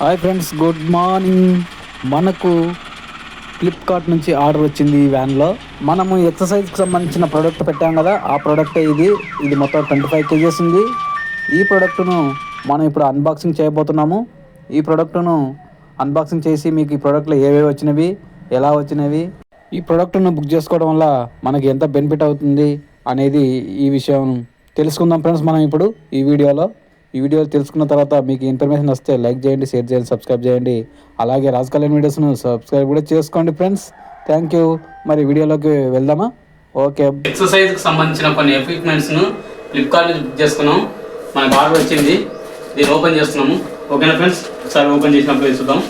Hi friends, good morning. మనకు Flipkart నుంచి order వచ్చింది. ఈ వ్యాన్లో మనము ఎక్సర్సైజ్కి సంబంధించిన ప్రోడక్ట్ పెట్టాం కదా, ఆ ప్రోడక్టే ఇది మొత్తం 25 kgs ఉంది. ఈ ప్రోడక్ట్ను మనం ఇప్పుడు అన్బాక్సింగ్ చేయబోతున్నాము. ఈ ప్రోడక్ట్ను అన్బాక్సింగ్ చేసి మీకు ఈ ప్రోడక్ట్లో ఏవేవి వచ్చినవి, ఎలా వచ్చినవి, ఈ ప్రోడక్ట్ను బుక్ చేసుకోవడం వల్ల మనకి ఎంత బెనిఫిట్ అవుతుంది అనేది ఈ విషయం తెలుసుకుందాం ఫ్రెండ్స్. మనం ఇప్పుడు ఈ వీడియో తెలుసుకున్న తర్వాత మీకు ఇన్ఫర్మేషన్ వస్తే లైక్ చేయండి, షేర్ చేయండి, సబ్స్క్రైబ్ చేయండి. అలాగే రాజ్ కళ్యాణ్ వీడియోస్ను సబ్స్క్రైబ్ కూడా చేసుకోండి ఫ్రెండ్స్. Thank you. మరి వీడియోలోకి వెళ్దామా? ఓకే. ఎక్సర్సైజ్కి సంబంధించిన కొన్ని ఎక్విప్మెంట్స్ను ఫ్లిప్కార్ట్ నుంచి బుక్ చేసుకున్నాం. మనకు ఆర్డర్ వచ్చింది. దీన్ని ఓపెన్ చేస్తున్నాము. ఓకేనా ఫ్రెండ్స్? ఒకసారి ఓపెన్ చేసినప్పుడు చూద్దాం.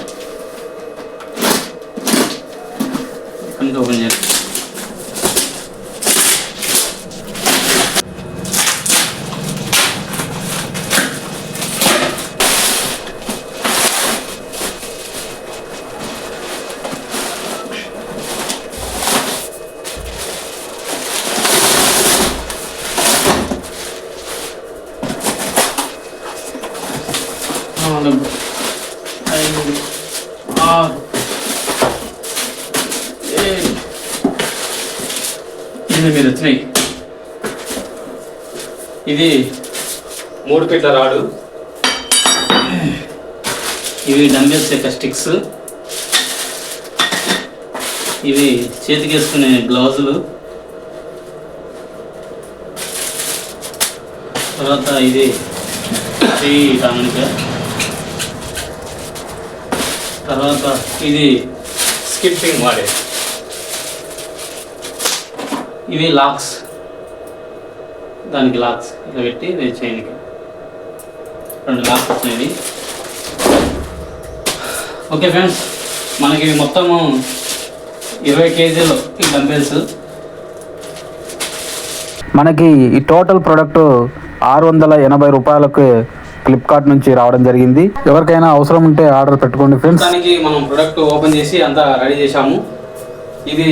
ఓపెన్ చేస్తాం. మీరు వచ్చినాయి. ఇది 3 ఫీట్ల రాడు. ఇవి డంబెల్స్ యొక్క స్టిక్స్. ఇవి చేతికి వేసుకునే గ్లౌజులు. తర్వాత ఇది టానిక్. తర్వాత ఇది స్కిప్పింగ్ వాడే. ఇవి లాక్స్, దానికి లాక్స్ ఇట్లా పెట్టి చైన్కి 2 లాక్స్ వచ్చినాయి. ఓకే ఫ్రెండ్స్, మనకి మొత్తము 20 kgs ఈ డంబెల్స్. మనకి ఈ టోటల్ ప్రోడక్ట్ 680 రూపాయలకు ఫ్లిప్కార్ట్ నుంచి రావడం జరిగింది. ఎవరికైనా అవసరం ఉంటే ఆర్డర్ పెట్టుకోండి ఫ్రెండ్స్. దానికి మనం ప్రోడక్ట్ ఓపెన్ చేసి అంతా రెడీ చేసాము. ఇది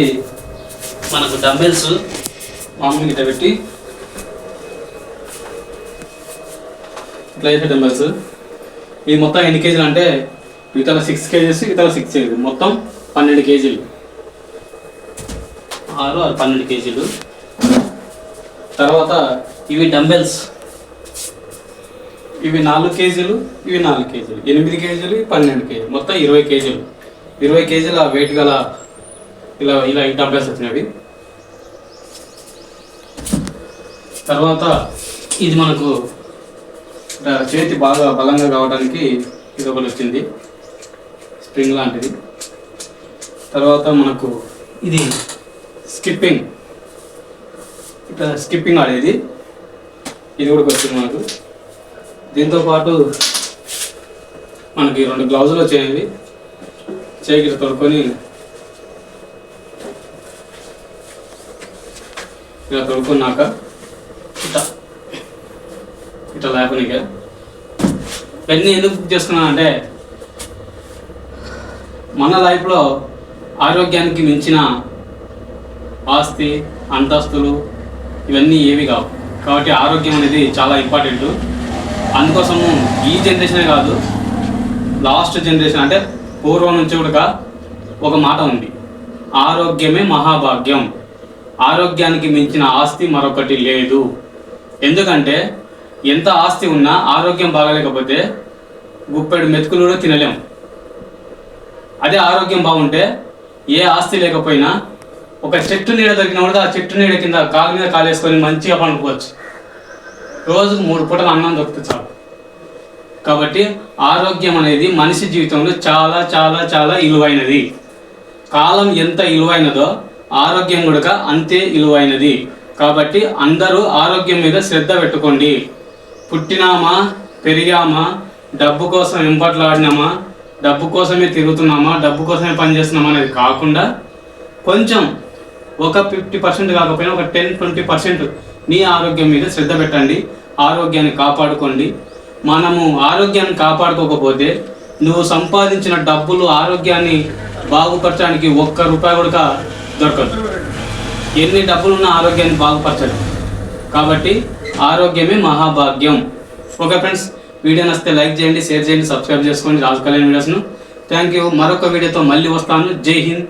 మనకు డంబెల్స్ మామూలుగా ఇట్లా పెట్టి ఇట్లా వేసే డంబెల్స్. ఇది మొత్తం ఎన్ని కేజీలు అంటే ఇతర 6 kgs, ఇతర 6 kgs, మొత్తం 12 kgs. 12 kgs. తర్వాత ఇవి డంబెల్స్. ఇవి 4 kgs, ఇవి 4 kgs, 8 kgs, 12 kgs, మొత్తం 20 kgs. 20 kgs వెయిట్ గల ఇలా ఈ డంబెల్స్ వచ్చినవి. తర్వాత ఇది మనకు చేతి బాగా బలంగా కావడానికి ఇది ఒకటి వచ్చింది, స్ప్రింగ్ లాంటిది. తర్వాత మనకు ఇది స్కిప్పింగ్ ఆడేది, ఇది కూడా వచ్చింది మనకు. దీంతో పాటు మనకి 2 గ్లౌజులు వచ్చేవి. చేయికి తొడుకొని ఇలా తొడుకున్నాక ఇట్లా లేపనిగా. ఇవన్నీ ఎందుకు బుక్ చేసుకున్నాను అంటే మన లైఫ్లో ఆరోగ్యానికి మించిన ఆస్తి, అంతస్తులు ఇవన్నీ ఏవి కావు. కాబట్టి ఆరోగ్యం అనేది చాలా ఇంపార్టెంట్. అందుకోసము ఈ జనరేషనే కాదు, లాస్ట్ జనరేషన్ అంటే పూర్వం నుంచి కూడా ఒక మాట ఉంది, ఆరోగ్యమే మహాభాగ్యం. ఆరోగ్యానికి మించిన ఆస్తి మరొకటి లేదు. ఎందుకంటే ఎంత ఆస్తి ఉన్నా ఆరోగ్యం బాగాలేకపోతే గుప్పెడు మెతుకులు కూడా తినలేం. అదే ఆరోగ్యం బాగుంటే ఏ ఆస్తి లేకపోయినా ఒక చెట్టు నీడ దొరికిన కూడా ఆ చెట్టు నీడ కింద కాలు మీద కాలు వేసుకొని మంచిగా పండుకోవచ్చు. రోజుకు 3 పూటలు అన్నం దొరుకుతుంది చాలు. కాబట్టి ఆరోగ్యం అనేది మనిషి జీవితంలో చాలా చాలా చాలా విలువైనది. కాలం ఎంత విలువైనదో ఆరోగ్యం కూడా అంతే విలువైనది. కాబట్టి అందరూ ఆరోగ్యం మీద శ్రద్ధ పెట్టుకోండి. పుట్టినామా, పెరిగామా, డబ్బు కోసం వెంపట్లాడినామా, డబ్బు కోసమే తిరుగుతున్నామా, డబ్బు కోసమే పనిచేస్తున్నామా అనేది కాకుండా కొంచెం ఒక 50% కాకపోయినా ఒక 10-20% నీ ఆరోగ్యం మీద శ్రద్ధ పెట్టండి. ఆరోగ్యాన్ని కాపాడుకోండి. మనము ఆరోగ్యాన్ని కాపాడుకోకపోతే నువ్వు సంపాదించిన డబ్బులు ఆరోగ్యాన్ని బాగుపరచడానికి 1 రూపాయి కూడా దొరకదు. ఎన్ని డబ్బులున్నా ఆరోగ్యాన్ని బాగుపరచదు. కాబట్టి ఆరోగ్యమే మహాభాగ్యం. ఓకే ఫ్రెండ్స్, వీడియో నచ్చితే లైక్ చేయండి, షేర్ చేయండి, సబ్స్క్రైబ్ చేసుకోండి రాజు కళ్యాణ్ వీడియోస్ను. Thank you. మరొక వీడియోతో మళ్ళీ వస్తాను. జై హింద్.